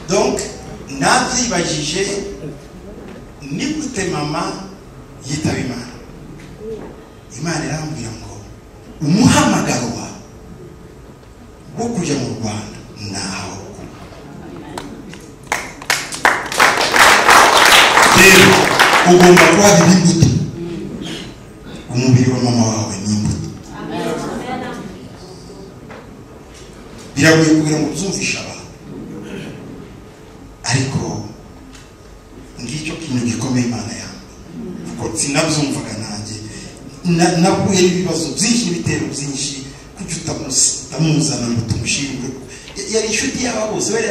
Donc nabyibajije ni gute mama yitaba Imana. Imana irambwira ngo umuhamagaro wawe wo kujya mu Rwanda naho. Rero ugomba kuba imbuto. Umubiri wa mama wawe ni imbuto. Biragoye kugira ngo uzumvisha abantu, ariko ngicyo kintu gikomeye Imana yawe, kuko sinabyumvaga nanjye. Nakuye ibibazo byinshi n'ibitero byinshi kujuta muzana ngo tumushimire. Yari inshuti y'aba bose bari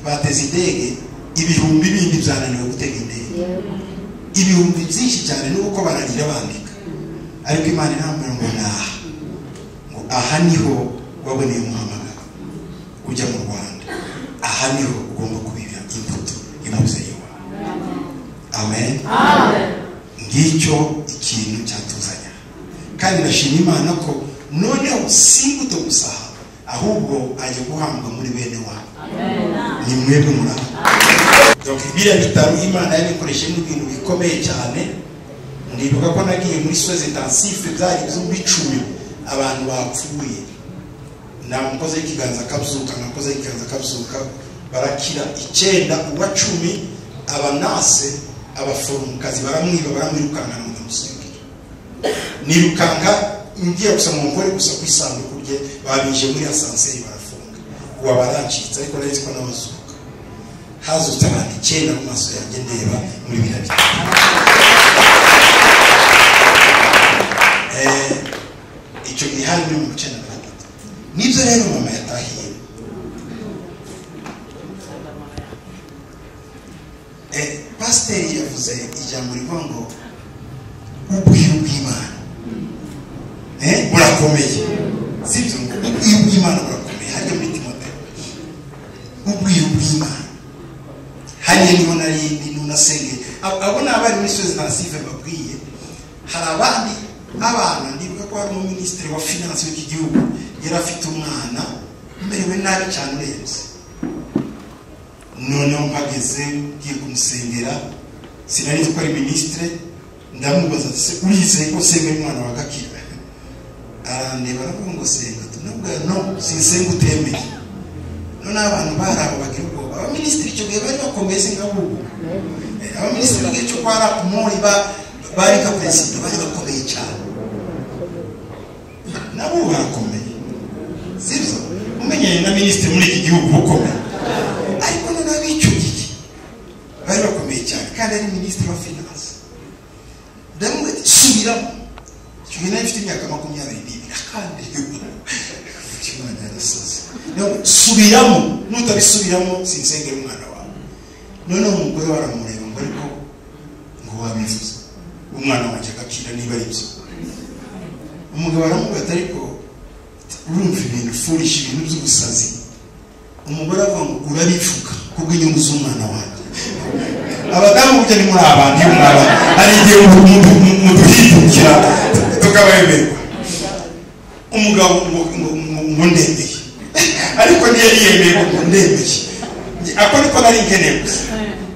bateze indege ibihumbi bindi byananiwe gutega indege, ibihumbi byinshi cyane nuko bararira bandika. Ariko Imana irambwira ngo aha niho waboneye umuhamagaro ujya mu Rwanda, aha niho ugomba kubibira imbuto y'umubyeyi wawe. Amen. Ngicyo ikintu cyatuzanya, kandi nashima Imana ko noneho si imbuto gusa, ahubwo ajya guhambwa muri bene wawe. Ni mwebwe muraba. Donc biriya bitaro Imana yabikoresheje n'ibintu bikomeye cyane. Ndibuka ko nagiye muri soins intensifs byari by'icumi abantu bapfuye. Namukoze ikiganza kabuzuka, nakoze ikiganza kabuzuka, barakira 9 uwa 10 abanase abaforomokazi baramwirukana mu musengero. Nirukanga ngiye gusa mu nkore gusa kwisanduku rye, babije muri ascenseur barafunga. Uwa barancitse ariko nari ko nabazuka. Hazutse abantu 9 mu maso yanjye ndeba muri birabi. Icyo gihe hari mu cyenda na gatatu. Nibyo rero mama yatahiye. Pasiteri yavuze ijambo rivuga ngo ubwiru bw'Imana burakomeye. Sibyo ngo ubwiru bw'Imana burakomeye. Hajya muri Timoteyo ubwiru bw'Imana. Hariya niho nari nunasenge. Abo ni abari muri soins intensives babwiye. Hari abandi abana ndibuka ko hari umuminisitiri wa finance w'iki gihugu yari afite umwana umerewe nabi cyane urebye. Noneho mpageze ngiye kumusengera, sinari ko ari ministre, ndamubaza se urizeye ko senga umwana wa gakira? Arandeba aravuga ngo senga. Tunabwa no sinsenga utemeye. None abantu barabo bagira ubwo aba ministre cyo gihe bari bakomeye ngabo. Aba ministre ngicyo kwara muri bari ka president bari bakomeye cyane. Nabo barakomeye. Sibyo umenye na ministre muri iki gihugu ukomeye. Ariko none abicugiye bari bakomeye cyane kandi ari ministre wa finance. Ndamwe subiramo. Cyo nafite imyaka 22 kandi kimwana yarasaze. No subiramo, nutabisubiramo sinsengera umwana wawe. None umugore waramureba ngo ariko ngo wabivuze umwana wanjye akakira niba ari byo. Umugabo aramubwira ariko urumva ibintu foolish, ibintu by'ubusazi. Umugore avuga ngo urabivuga kubw'inyungu z'umwana wanjye. Abadamu burya ni muri abantu y'umwana ari igihe muduhindukira tukabayemerwa. Umugabo ngo ndemeye, ariko niyo yiyemeye ngo ndemeye. Ako niko nari nkeneye gusa.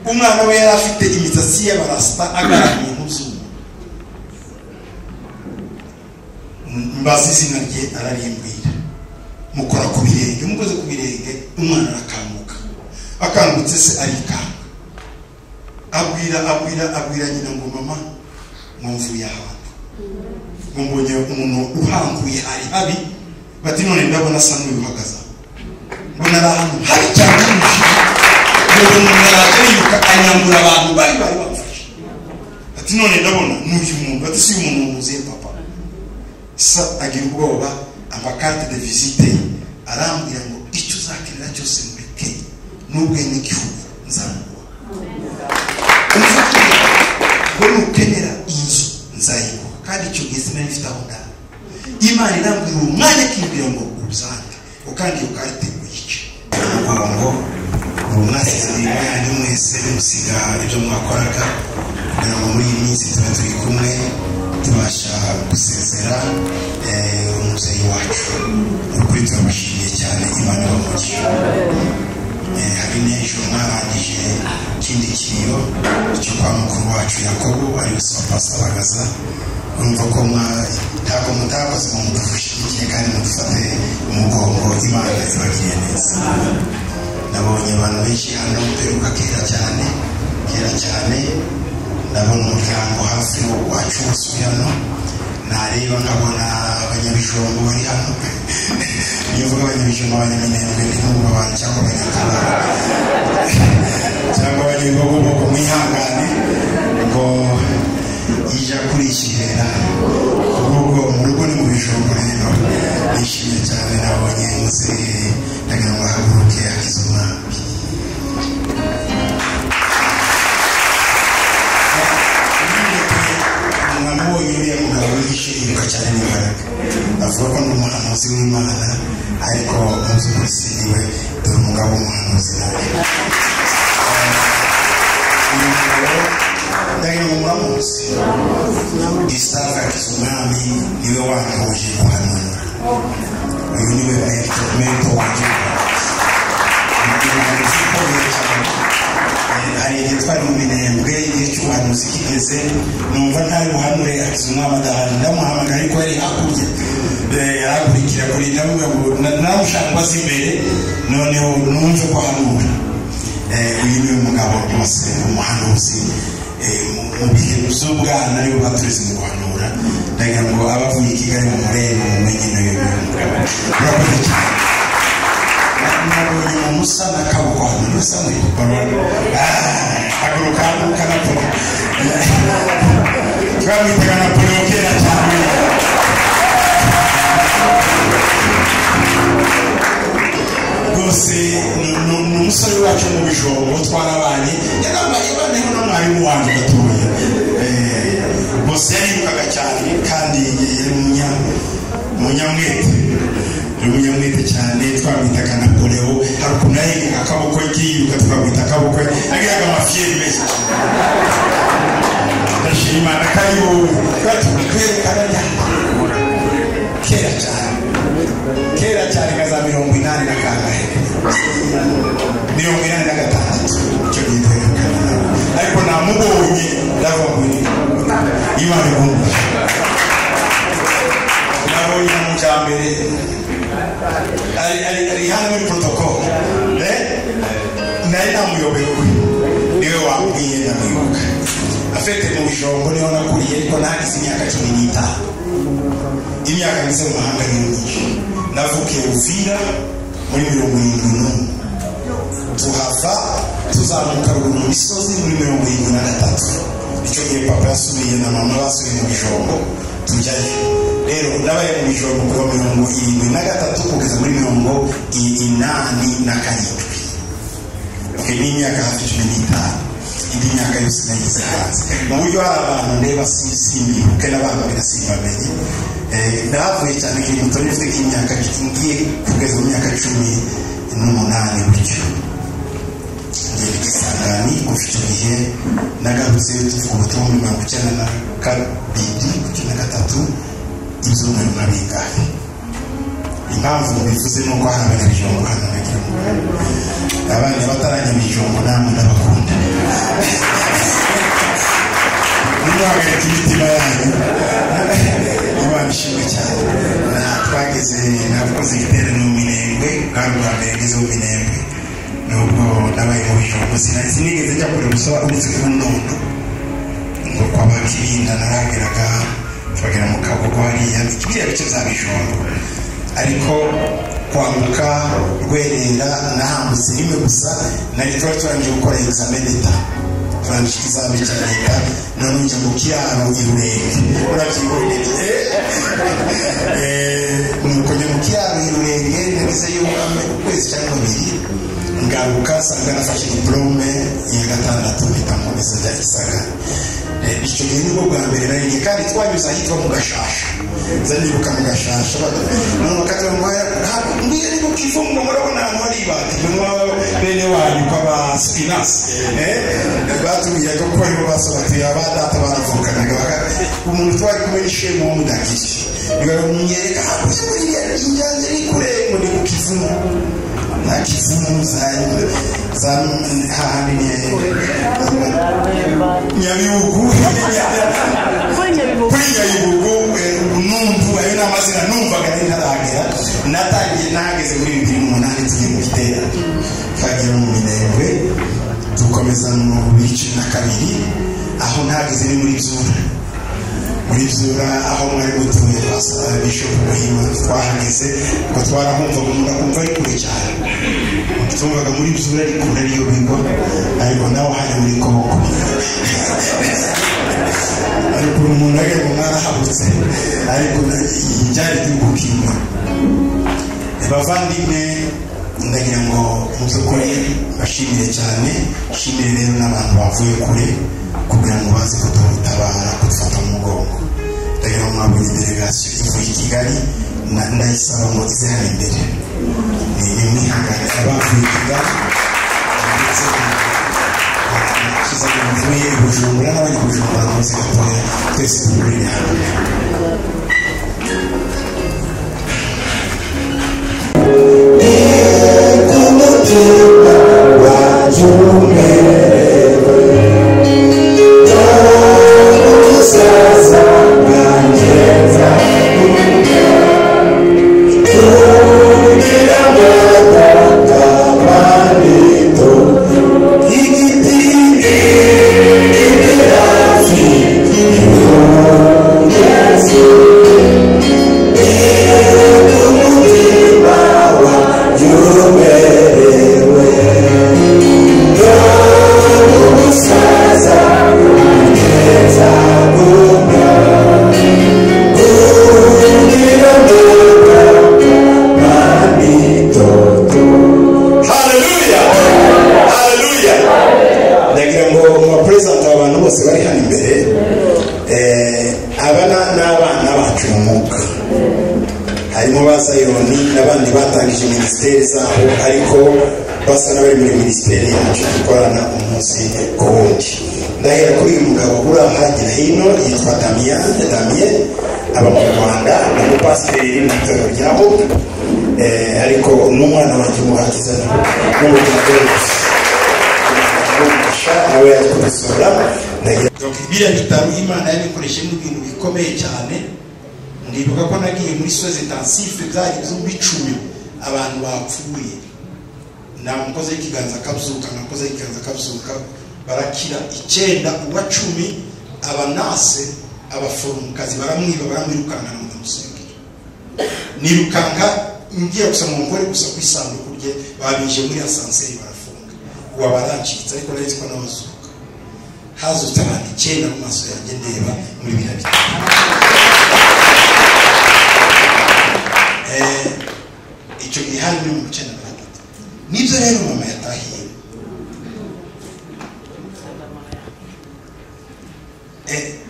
Umwana we yari afite imisatsi y'abarasta agaragara mu ntuzumu. Mbazi izina rye ararimbwira. Mukora ku birenge, umukoze ku birenge, umwana arakanguka. Akangutse se arikanga. Abwira nyina ngo mama mwumvuye ahantu. Mumbonye umuntu uhanguye ari habi, bati none ndabona asa n'uhagaza. Mbona ahantu hari cyane n'umushiki. Umuntu arayiruka anyambura abantu bari bamfashe. Bati none ndabona n'uyu muntu, bati si umuntu muziye papa. Sa agira ubwoba, amakarte de visite arambwira ngo icyo uzakirira cyose muri Kenya n'ubwenge igihugu nzamuha. Ngo nukenera inzu nzayiguha, kandi icyo gihe sinari mfite aho ndaba. Imana irambwira umwanya akibwira ngo uzange, kandi iyo karte uyice. Ngo mwasize Imana mwese musiga ibyo mwakoraga kugira ngo muri iyi minsi tuba turi kumwe tubasha gusezera umubyeyi wacu. Ukuri turabashimiye cyane, Imana ibamugishe. hari n'ejo mwarangije ikindi kiriyo cyo kwa mukuru wacu Yakobo ari gusaba Pastor Bagaza urumva ko ntako mutakoze mu mudufashikiye kandi mudufate umugongo Imana ibagiriye neza. Nabonye abantu benshi hano mperuka kera cyane ndabona umuryango hafi wacu usubirano nareba nkabona abanyabijombo bari hano iyo mvuga abanyabijombo abanyaminembwe ni nk'ubu abantu cyangwa abanyakabara cyangwa abanyabibogobogo mwihangane ngo ija kurikirira ubwo mu rugo ni mu bijombo rero nishimye cyane nabonye muzehe ndagira ngo ahaguruke akize umwami. Namubonye uriya mugabo wishimye cyane n'imbaraga avuga ko ni umuhanuzi w'Imana ariko mu by'ukuri si niwe dore umugabo w'umuhanuzi nawe ndagira ngo muramuzi Gustave akize umwami niwe wantoje guhanura uyu niwe mento wanjye hari igihe twari mu Minembwe igihe cy'ubuhanuzi kigeze numva ntari buhanure akize umwami adahari ndamuhamagara ariko yari hakurya yarakurikira kuri ndavuga ngo namushaka azi imbere noneho numve ko ahanura. Uyu niwe mugabo rwose umuhanuzi mu bihe by'ubwana niwe batureze mu guhanura ndagira ngo abavuye i Kigali mu murebe mumenye n'uyu mugabo urakoze cyane. Nabonye mu musa n'akaboko hano musa muri haguruka Napolo twamwitaga Napolo kera cyane rwose ni umusore wacu mu bijombo twarabanye yarambaye bane no mwarimu wanjye gatoya bose yaribukaga cyane kandi yari umunyamwete cyane twamwitaga Napoleo hari ukuntu yahinga akaboko yiruka twamwita akaboko agiraga amafiyeri menshi ndashima Imana kandi wowe twerekana kera cyane kaza 80 na kangahe 86 cyo gitwerekana ariko namubonye ndavuga Imana igomba nabonye mu cyambere ari hano muri protocol naye namuyobewe niwe wambwiye ndamwibuka afite mu bijombo niho nakuriye ariko nagize imyaka 15 imyaka nise mu mahanga nyinshi navukiye Uvira muri 71 tuhava tuzamuka ruguru mu misozi muri 73 icyo gihe papa yasubiye na mama basubiye mu bijombo tujyayo rero nabaye mu bijombo kuva 73 kugeza muri 87 ni imyaka hafi 15 indi myaka yose nagize hanze mu buryo hari abantu ndeba simbibuke n'abantu birasimbamenye navuye cyane ko muto nifite imyaka ngiye kugeza mu myaka 18 gutyo ngiye Kisangani ufite igihe nagarutse tuvuga ubutumwa 1992 inzungu y'umabingahe impamvu bivuze nuko hari abanyabijombo hano nagira ngo abandi bataranyabijombo namwe ndabakunda muhagarika imitima yanyu Imana ishimwe cyane twageze nakoze igiterane mu Minembwe kandi bwa mbere ngeze mu Minembwe nubwo nabaye mu bijombo sinigeze njya kure gusa uretse ko nono ngo kwa Bakibinda narageraga twagera mu Kagogo hariya biriya bice bya bijombo ariko kwambuka Rwerera nahambutse rimwe gusa nari twarangiye gukora examen d'etat turangije ikizamini cya leta none njya mu kiraro Irurenge urabyiboneye nuko njya mu kiraro Irurenge nageze y'umwami ukwezi cyangwa 2 ngaruka sanga nafashe diplome ya 6 mpita nkomeza bya Gisagara icyo gihe nibwo bwa mbere nari kandi twanyuze ahitwa mu Gashasha zanibuka mu Gashasha none bakatambaya mbiye ni mu kifungo murabona hano hari ibati bene wanyu kwa Spinas batubwiye ko ko aribo basobatuye abadata baravukanaga umuntu twari kumwe n'ishemu wo mudakishe bigarumyereka hakuze muri inyanza iri kure ngo ni ku kifungo Akifumu za hahandi Nyabibugu numva ayo namazina numvaga nari ntaragera natangiye nahageze muri 2008 tugiye mu Gitera twagera mu Minembwe dukomeza mu 2012 aho nahageze ni muri Byura aho mwari gutuye Bishop Muhima twahageze ko twarahumva umuntu akumva ari kure cyane tumvaga muri Byura ari kure ariyo bigo ariko naho hari muri Kongo ariko umuntu agera mu mwarahabutse ariko byari by'ubukimba bavandimwe ndagira ngo muzukuri bashimire cyane shimire rero n'abantu bavuye kure kugira ngo baze kudutabara kudufata mu mugongo ndagira ngo mwabonye delegation ivuye i Kigali ndayisaba ngo ize hano imbere ni mwihagarara abavuye i Kigali ndetse kizaga muvuye i Bujumbura n'abanyabujumbura bose gatoya twese duhurire hamwe abantu bapfuye namukoze ikiganza kabzuka barakira 9 uwa 10 abanase abaforomukazi baramwirukana mu musengero nirukanga ngiye gusoma ngore gusa kwisanduku rye babije muri asanseri barafunga uwa baracitse ariko rero ko nabazuka hazutse abantu 9 mu maso yanjye ndeba muri birabi icyo gihe hari mu 9 nibyo rero mama yatahiye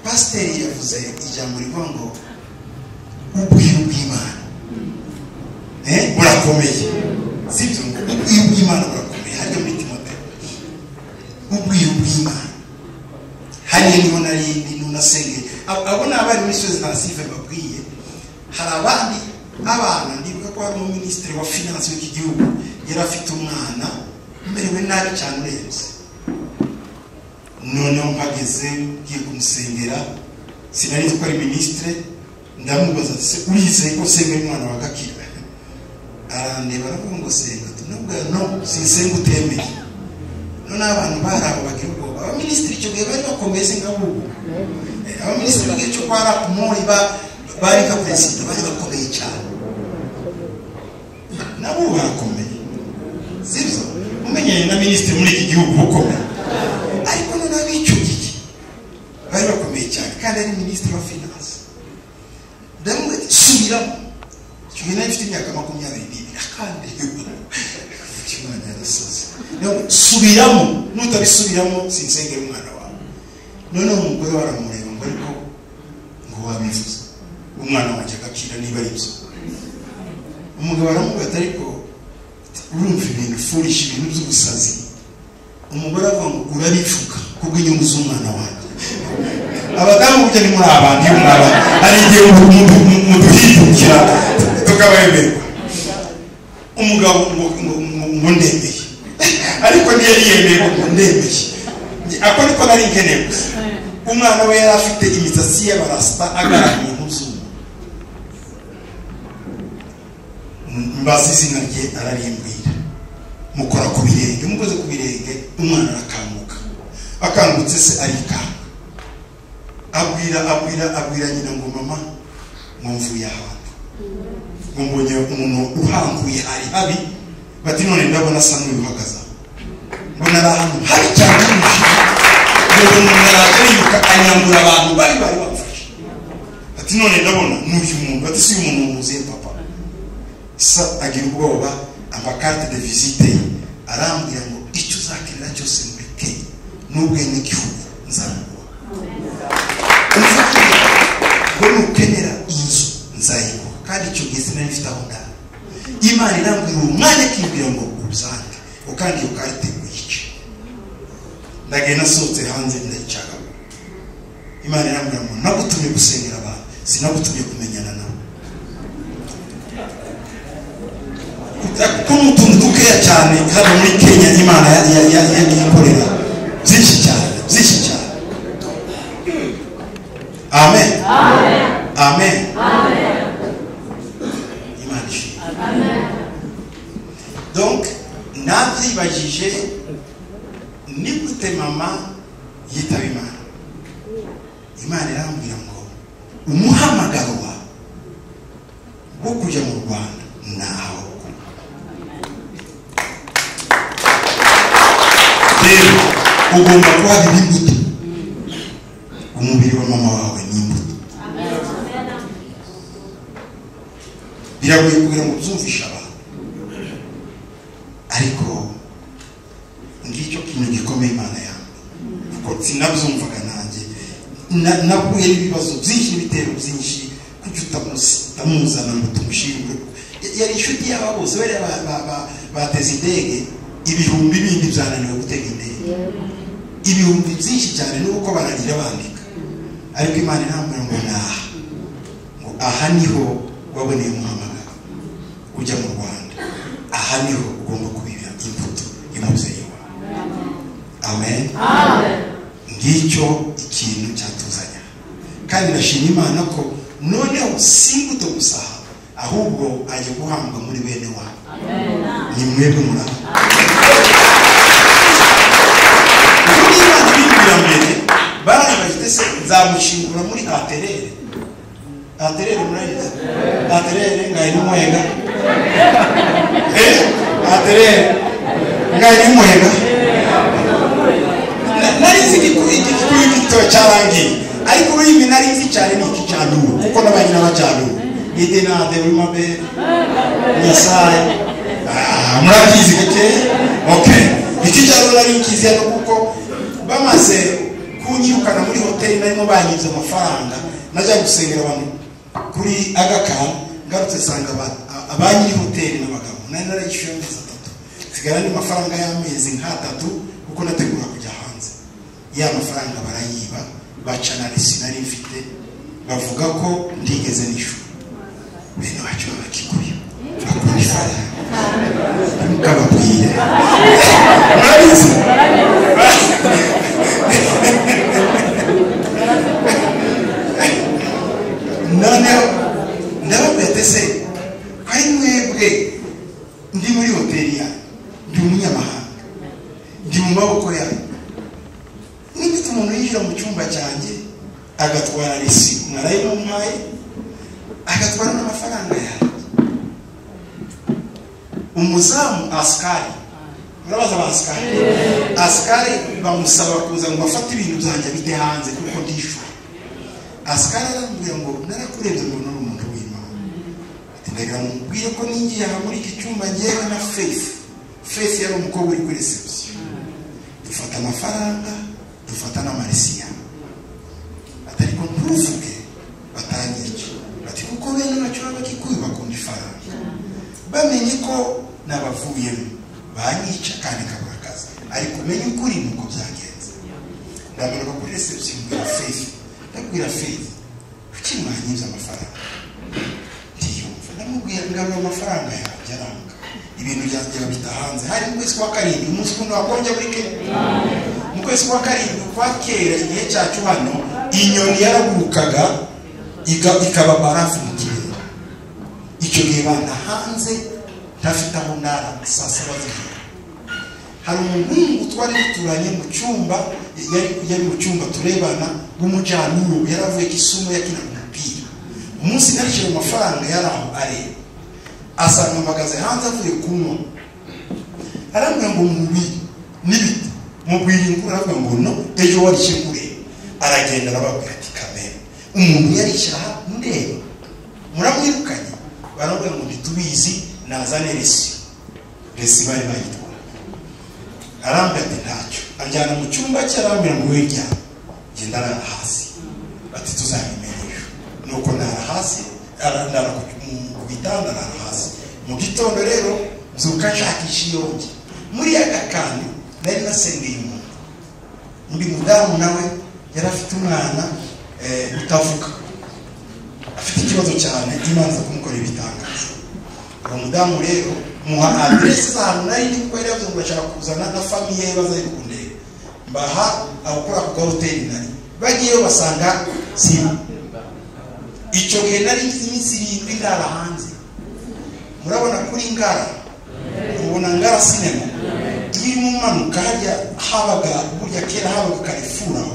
pasiteri yavuze ijambo rivuga ngo ubwiru bw'Imana burakomeye sibyo ubwiru bw'Imana burakomeye hajya muri Timoteyo ubwiru bw'Imana hanyuma niho nari nunasenge abona abari muri sozi nasive babwiye hari abandi abana ndibuka ko hari umuministri wa finance w'iki gihugu yari afite umwana merewe nabi cyane urebye none mpageze ngiye kumusengera sinari ko ari ministre ndamubaza se urize ko senga umwana wa Gakira arandeba aravuga ngo senga tunubwa no sinsenga utemeye none abantu barabo bagira ubwo aba ministre cyo gihe bari bakomeze ngabo aba ministre bagiye cyo kwara kumuri bari ka president bari bakomeye cyane nabo barakomeye sibyo umenye na ministre muri iki gihugu ukomeye ariko none abicu giki bari bakomeye cyane kandi ari ministre wa finance ndamwe subiramo cyumena ifite imyaka 22 kandi cyumana yarasaze no subiramo nutabisubiramo sinsengera umwana wawe none umugore waramureba ngo ariko ngo wabivuze umwana wanjye Gakira niba ari byo umugabo aramubwira ariko urumva ibintu foolish ibintu by'ubusazi umugore avuga ngo urabifuka kubw'inyungu z'umwana wanjye abadamu burya ni muri abantu iyo mwaba ari igihe muduhindukira tukabayemerwa umugabo ngo ndemeye ariko ntiyari yemeye ngo ndemeye ako niko nari nkeneye gusa. Umwana we yari afite imisatsi y'abarasta agaragara nk'uzungu, mbazi izina rye ararimbwira, mukora ku birenge, mukoze ku birenge umwana arakanguka, akangutse se arikanga, abwira nyina ngo mama mwumvuye ahantu, ngo mbonye umuntu uhanguye ari habi, bati none ndabona asa n'uyuhagaza, mbona ari ahantu habi cyane n'umushizi, ngo umuntu arayiruka anyambura abantu bari bamufashe, ati none ndabona n'uyu muntu, ati si uyu muntu muziye papa. Sa agira ubwoba, amakarte de visite arambwira ngo icyo uzakenera cyose muri Kenya n'ubwene igihugu nzamuha, ngo nukenera inzu nzayiguha, kandi icyo gihe sinari mfite aho ndara. Imana irambwira umwanya akibwira ngo uzange, kandi iyo karte uyice. Ndagenda nasohotse hanze ndayicaga. Imana irambwira ngo nagutumye gusengera abantu, sinagutumye kumenyana nabo. Ko mutuntu dukeya cyane hano muri Kenya Imana yakorera byinshi cyane. Amen. Amen. Imana ishimwe. Donc nabyibagije ni gute mama yitaba Imana. Imana irambwira ngo umuhamagaro wawe wo kujya mu Rwanda naho. Ugomba kuba imbuto. Umubiri wa mama wawe ni imbuto. Biragoye kugira ngo uzumvisha abantu, ariko ngicyo kintu gikomeye Imana yawe, kuko sinabyumvaga nanjye, nakuye n'ibibazo byinshi n'ibitero byinshi, kuko utamuzana ngo tumushingure. Yari inshuti y'aba bose, bari bateze indege ibihumbi bindi byananiwe gutega indege, ibihumbi byinshi cyane nuko baragira bandika, ariko Imana irambwira ngo ngo aha niho waboneye umuhamagaro ujya mu Rwanda, aha niho ugomba kubibira imbuto y'umubyeyi wawe. Amen. Ngicyo ikintu cyatuzanya, kandi ndashima Imana ko noneho si imbuto gusa, ahubwo ajya guhambwa muri bene wawe. Ni mwebwe muraba. Bari bagitese nzamushingura muri aterere. Aterere murayize? Aterere ngaye n'umuhega. Aterere ngaye n'umuhega. Nari nzi kuri gito cyarangiye, ariko urimi nari nzi cyane n'iki cyanduru, kuko nabanye n'abacanduru. Idena de rumabe nyasaye. Murakizi gake? Okay. Iki cyaro nari nkizi kuko bamaze kunyirukana muri hoteli narimo banyibye amafaranga, najya gusengera abantu kuri Agaka, ngarutse sanga abanyiri hoteli n'abagabo nari narayishyuye amezi 3, sigara ni mafaranga y'amezi nk'3 kuko nategura kujya hanze. Ya mafaranga barayiba, baca na resi nari mfite, bavuga ko ndigeze nishyura. Bene wacu bakikuye bakunda ifaranga mukababwire murabizi. Noneho ndababwira se kwari mwebwe ndi muri hoteli ya ndi umunyamahanga, ndi mu maboko yawe, nigute umuntu yinjira mu cyumba cyanjye agatwara resi mwarayimumpaye, agatwara n'amafaranga yawe. Umuzamu askari, murabaza abaskari, askari bamusaba kuza ngo afate ibintu byanjye bite hanze kuko ndishyura. Askari arambwira ngo narakurebye ngo nuri umuntu w'Imana, ndagira ngo mbwire ko ninjiye aha muri iki cyumba ngewe na Faith yari umukobwa uri kuri reception, dufata amafaranga dufata n'amaresiya, atari ko ntuvuge batangiye bati kuko bene bacu bakikuye bakunda ifaranga, bamenye ko nabavuyemo banyica kandi kabura akazi, ariko menye ukuri nuko byagenze. Ndamanuka kuri reception mbwira Faith, ndabwira Faith kuki mwanyibye amafaranga, ndiyumva ndamubwira ngarura amafaranga yanjye aranga, ibintu byanjye babita hanze. Hari mu kwezi kwa karindwi umunsi kundi wakonje muri Kenya. Mu kwezi kwa karindwi kwa kera igihe cyacu hano inyoni yaragurukaga ikaba barafu mu kirere. Icyo gihe bana hanze ntafite aho ndara saa saba z'ijoro. Hari umuhungu twari duturanye mu cyumba, yari mu cyumba turebana w'umujyanuro, yaravuye Kisumu yakina umupira. Umunsi narishyura amafaranga yaraho areba, asanga mpagaze hanze avuye kunywa. Arambwira ngo mubiri n'ibiti mubwira inkuru, aravuga ngo no ejo warishe kureba. Aragenda arababwira ati kamera umuntu yarishyira ndeba muramwirukanye. Barambwira ngo ntitubizi nazane resi bari bayitwa. Arambwira ati ntacyo, anjyana mu cyumba cye arambwira ngo we jya genda arara hasi, ati tuzabimenyesha. Nuko nara hasi, arandara ku bitanda nara hasi. Mu gitondo rero nzuka nshakisha iyonge muri agakandu nari nasengeye umuntu. Undi mudamu nawe yari afite umwana utavuga, afite ikibazo cyane, Imana zo kumukorera ibitangaza. Uwo mudamu rero muha adresse z'ahantu nari ndi kuko yari yavuze ngo ashaka kuzana na famiye ye bazaye kundeba. Mbaha abakora ku hoteli nari bagiyeyo basanga siba. Icyo gihe nari iminsi 7 ndara hanze. Murabona kuri Ngara, ubona Ngara sinema iri mu manuka hajya habaga burya kera habaga Carrefour,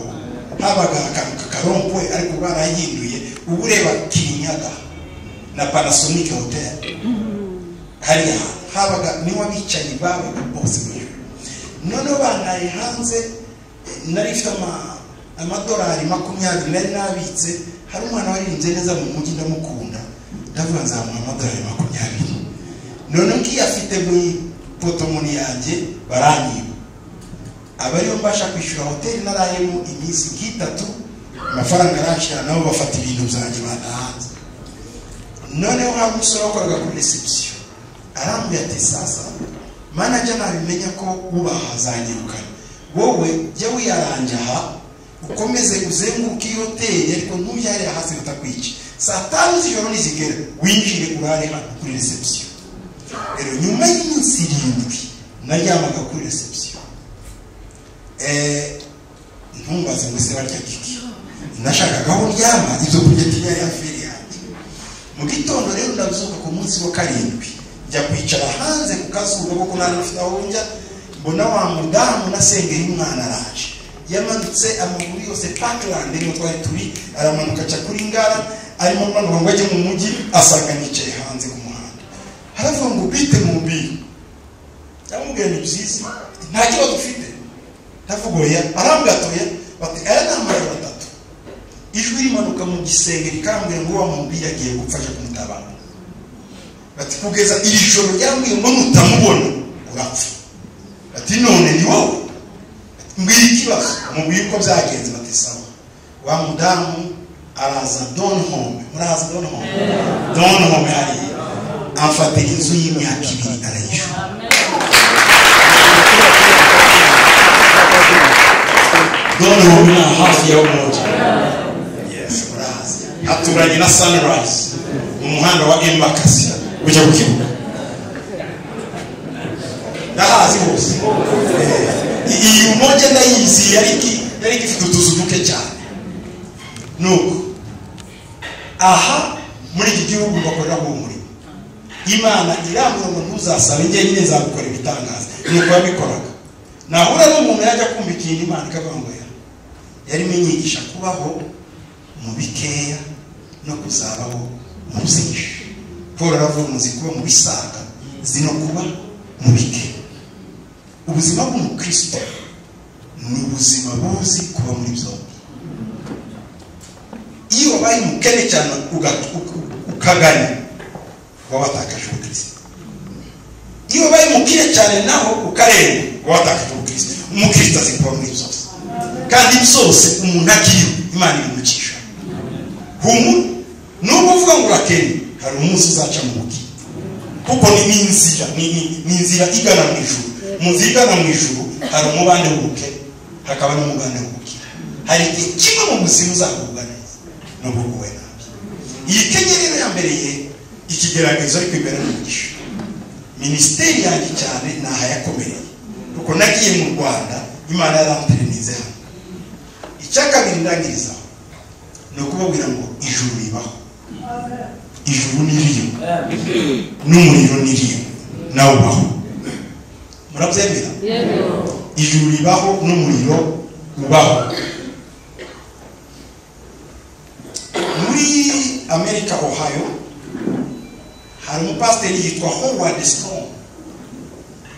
habaga Karompwe ariko barahinduye ubu reba Kinyaga na Panasonic Hotel. Hariya habaga niwa bicaye babaga bose muri. None banaye hanze nari ifite amadolari 20 nari nabitse. Hari umwana warinze neza mu mujyi ndamukunda, ndavuga nzamuha amadolari 20. None ngiye afite muri potomoni yanjye baranyiba. Abariyo mbasha kwishyura hoteli narayemo iminsi 3, amafaranga arashira nabo bafata ibintu byanjye batahanze. Noneho hari umusore wakoraga kuri reception, arambwira ati sasa manager nabimenya ko ubaha azanyirukana, wowe jya wiyaranja aha ukomeze uzenguruka iyo hoteli ariko ntujyare hasi utakwica. Saa 5 z'ijoro nizigera winjire urare hano kuri reception. Rero nyuma y'iminsi 7 naryamaga kuri reception. Ntumbaze ngo se barya kiki, nashakaga aho ndyama ibyo kurya tinya ya feri yanjye. Mu gitondo rero ndazuka ku munsi wa karindwi njya kwicara hanze ku kazuba kuko nari mfite aho njya. Mbona wa mudamu nasengeye umwana araje, yamanutse amaguru yose Parkland niyo twari turi, aramanuka cya kuri Ngara, arimo manuka ngo ajye mu mujyi, asanga nicaye hanze ku muhanda. Haravuga ngo bite mu mbi, cyamubwira ni byiza nta kibazo ufite. Ndavuga oya, arambwatoya bati aya n'amajoro 3. Ijwi rimanuka mu gisenge rikambwira ngo wa mubiri agiye gupfasha kumutabara. Bati kugeza iri joro ryambwiye ngo mutamubona urapfa. Bati none ni wowe, mbwira ikibazo. Mubwira uko byagenze. Bati sawa. Wa mudamu araza Donholm, muraza Donholm? Donholm hari amfata inzu y'imyaka 2 arayishyura. Donholm na hafi ya umoja. Yes, muraza. Haturanye na Sunrise mu muhanda wa Embakasi ujya ku kibuga. Ndahazi hose. Iyi umoja ndayizi yari ifite utuzu duke cyane. Nuko aha muri iki gihugu bakorera mu muri Imana irambura ngo ntuzasabe njye nyine nzagukora ibitangaza. Nuko yabikoraga. Nahura n'umuntu yajya kumva ikintu Imana ikavuga yari menyigisha kubaho mu bikeya no kuzabaho mu byinshi. Paul aravuga muzi kuba mu bisaga zino kuba mu bike. Ubuzima bw'umukristo ni ubuzima buzi kuba muri byombi. Iyo wabaye mukene cyane ukagana wabatakaje ubukristo. Iyo wabaye mukire cyane naho ukareba wabatakaje ubukristo. Umukristo azi kuba muri byose, kandi byose umuntu akiri Imana imukisha. Nubwo uvuga ngo urakene, hari umunsi uzaca mu buki, kuko ni inzira igana mu ijuru. Mu nzira igana mu ijuru hari umubande w'ubuke, hakaba n'umubande w'ubuki. Hari igihe kimwe mu buzima uzagubwa neza n'ubuguwe nabi. Iyi kenyerero yambereye ikigeragezo ariko imbere n'umugisha. ministeri yanjye cyane naha yakomereye kuko nagiye mu Rwanda Imana yaramperenize icya kabiri ndangiriza no kubabwira ngo ijuru ribaho ijuru niriyo n'umuriro niriyo nawo baho murabyemera ijuru ribaho n'umuriro ubaho muri America Ohio hari umupasiteri yitwa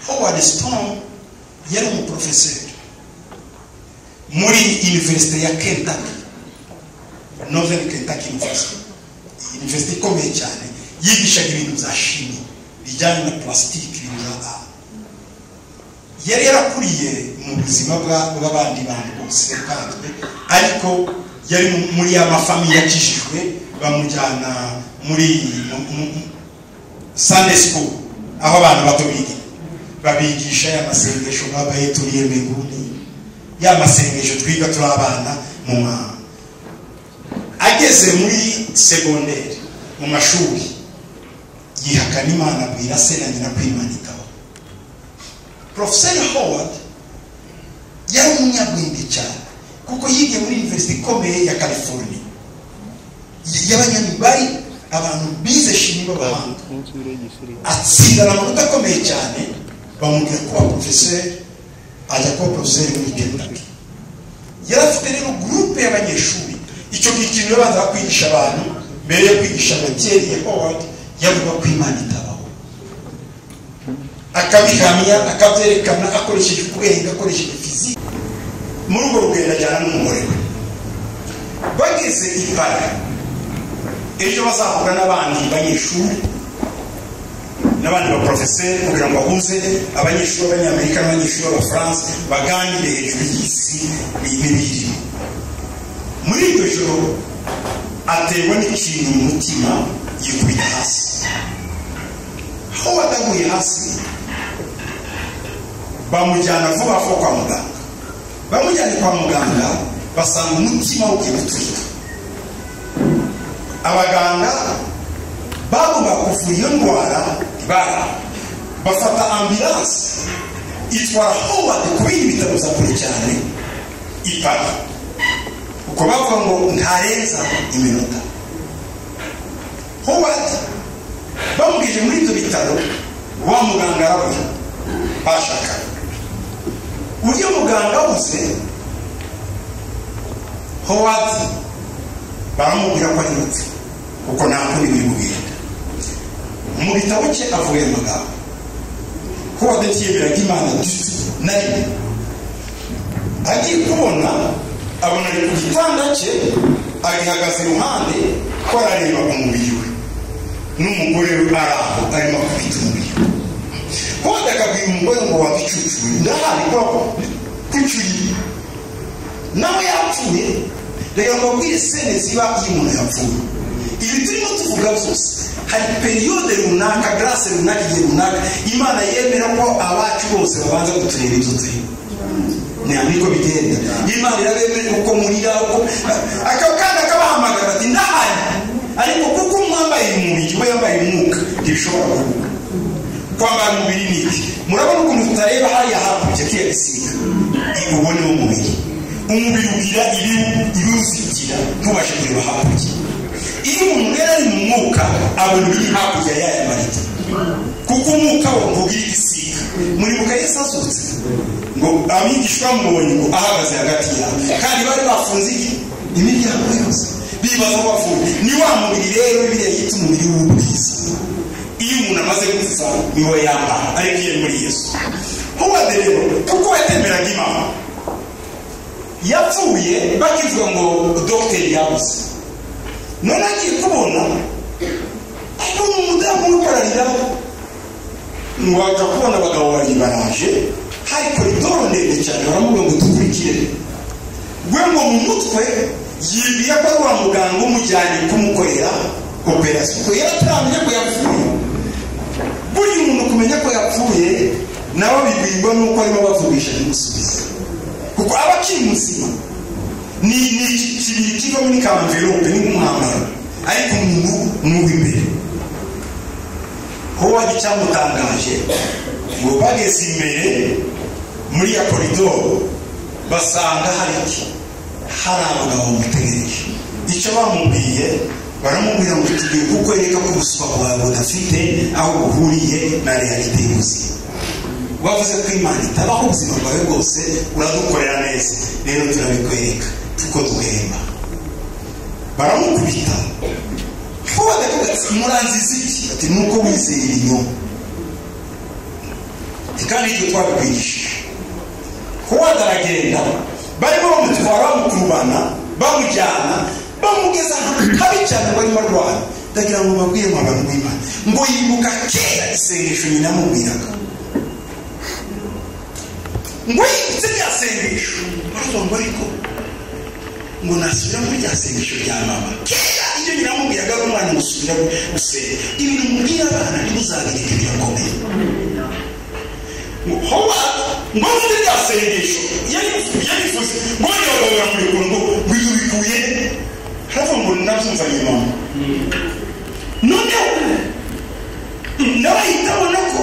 Howard Stone yari umuprofeseri muri University ya Kentucky, Northern Kentucky University ikomeye cyane yigishaga ibintu bya shimi bijyanye na plastique ibintu yari yarakuriye mu buzima bw'abandi bantu bose kandi ariko yari muri ya mafamiye yakishijwe bamujyana muri Sunday school aho abantu bato babigisha ya masengesho babaye turiye mbinguni ya masengesho twiga turi abana mu ageze muri secondaire mu mashuri yihakana Imana abwira se na nyina kwimanikaho. Professor Howard yari umunyabwenge cyane kuko yigiye muri University ikomeye ya California y'abanyamibari abantu bize shimi b'abahanga atsinda amanota akomeye cyane bamubwira kuba professeur ajya kuba professeur muri Kentucky. Yari afite rero groupe y'abanyeshuri icyo gikintu babanza kwigisha abantu mbere yo kwigisha abakeri ya Howard yavuga ko Imana itabaho akabihamya akabyerekana akoresheje ubwenge akoresheje fiziki muri urwo rugendo ajyana n'umugore we bageze i Paris ejo bazahura n'abandi banyeshuri n'abandi ba professeur kugira ngo bahuze abanyeshuri b'Abanyamerika n'abanyeshuri b'Abafaransa baganire hejuru y'isi n'ibiri. Muri iryo joro aterwa n'ikintu mu mutima yikubita hasi. Aho wadaguye hasi bamujyana vuba vuba kwa muganga. Bamujyana kwa muganga basanga umutima ugiye guturika. Abaganga bagomba kuvura iyo ndwara bafata ambulance itwara Howard ku bindi bitaro bya kure cyane ipaka uko bavuga ngo ntareza iminota. Howard bamugije muri ibyo bitaro wa muganga aravuga bashaka uyu muganga wose Howard baramubwira ko ari mutse kuko nta kundi bimubwira mu bitabo cye avuye amagambo Howard yibiraga Imana na rimwe agiye kubona abona ari ku gitanda cye agihagaze iruhande ko arareba umubiri we n'umugore we araho arimo kubita umubiri we. Howard akabwira umugore ngo wabicucuye ndahari koko kucyuye nawe yapfuye reka mbabwire sene ziba iyo umuntu yapfuye. Ibi turimo tuvuga byose hari periode runaka grâce runaka igihe runaka Imana yemera ko abacu bose babanza gutureba ibyo turi niko bigenda. Imana irabemera uko murira uko akakanda kabahamagara ati ndahari ariko kuko mwambaye umubiri we yambaye umwuka ntibishobora kuvuga kwambara umubiri niki. Murabona uko mutareba hariya hakurya kiyagisiga ubone wo mubiri umubiri ugira ibiwusigira ntubashe kureba hakurya. Iyo umuntu yari mu mwuka abona ibiri hakurya y'aya marita kuko umwuka wo ugira igisiga. Muribuka Yesu azutse ngo abigishwa mubonye ngo ahagaze hagati yabo kandi bari bafunze imiryango yose bibaza ko bafunze. Ni wa mubiri rero biriya yita umubiri w'ubwiza. Iyo umuntu amaze gupfa niwe yambara ariko iyo muri Yesu. Howard rero kuko yatemeraga Imana yapfuye bakivuga ngo dogiteri yabuze none agiye kubona kubona umudamu w'ukorarira ngo ajya kubona abagabo babiri baraje hari koridoro ndende cyane baramubwira ngo dukurikire we ngo mu mutwe yibwira ko ari wa muganga umujyanye kumukorera operasiyo ko yaratamenya ko yapfuye. Buriya umuntu kumenya ko yapfuye nabo bibwirwa nuko arimo bavugisha ntimusubize kuko aba akiri muzima ni ikintu kiva muri kamverope ni nk'umwambaro ariko umuntu n'uw'imbere Howard cyamutangaje ngo bageze imbere muri ya koridoro basanga hari abagabo bamutegereje. Icyo bamubwiye baramubwira ngo tugiye kukwereka ko ubuswa bwawe budafite aho buhuriye na realite y'ubuzima. Wavuze ko Imana itabaho ubuzima bwawe bwose uradukorera neza, rero turabikwereka tuko duhemba. Baramukubita Howard ati muranziza iki? Ati nuko wizeye ibinyoma. Kandi icyo twabikwigishije. Howard aragenda barimo bamutwara bamukurubana bamujyana bamugeza habi cyane barimo arwana. Ndagira ngo babwire mu abantu b'Imana ngo yibuka kera isengesho nyina mubwiraga ngo yibutse rya sengesho baravuga ngo ariko ngo nasubira muri rya sengesho rya mama kera ibyo nyina mubwiraga ko umwana musubira gusenga ibintu mubwira abana ntibuzabireke birakomeye. Howard ngo muri rya sengesho yarifuze ngo yababwira muri kungo ngo bikuye haravuga ngo nabyumva nyuma noneho n'abahita babona ko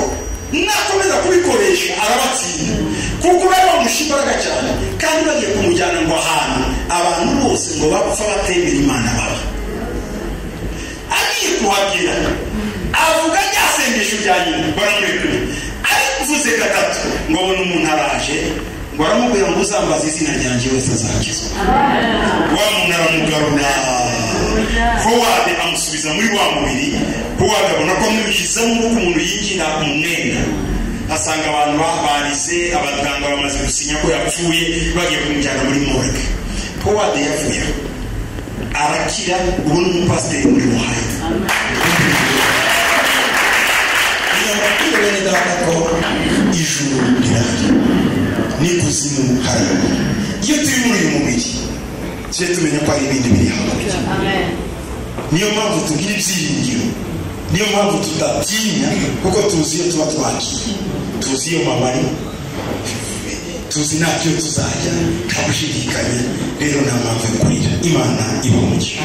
nakomeza kubikoresha arabatsinda kuko bari bamusha imbaraga cyane kandi bagiye kumujyana ngo ahantu abantu bose ngo bapfa batemera Imana baba. Agiye kuhagera avuga rya sengesho rya nyina baramurekuye ariko uvuze gatatu ngo abone umuntu araje ngo aramubwira ngo uzambaza izina ryanjye wese azakizwa. Wa muntu aramugarura Howard amusubiza muri wa mubiri. Howard abona ko amwishyizemo uko umuntu yinjira mu mwenda asanga abantu babarize abaganga bamaze gusinya ko yapfuye bagiye kumujyana muri morgue. Howard yavuye arakira ubu ni umupasiteri muri Muhaya. Iyo bene data ko ijuru rirahari n'ikuzimu hari. Iyo turi muri uyu mubiri tujye tumenya ko hari ibindi biri hakurya. Niyo mpamvu tugira ibyiringiro, niyo mpamvu tudatinya kuko tuzi iyo tuba twakiye, tuzi iyo mabari, tuzi ntacyo tuzajya nta gushidikanya. Rero nta mpamvu yo kurira. Imana iba umugisha.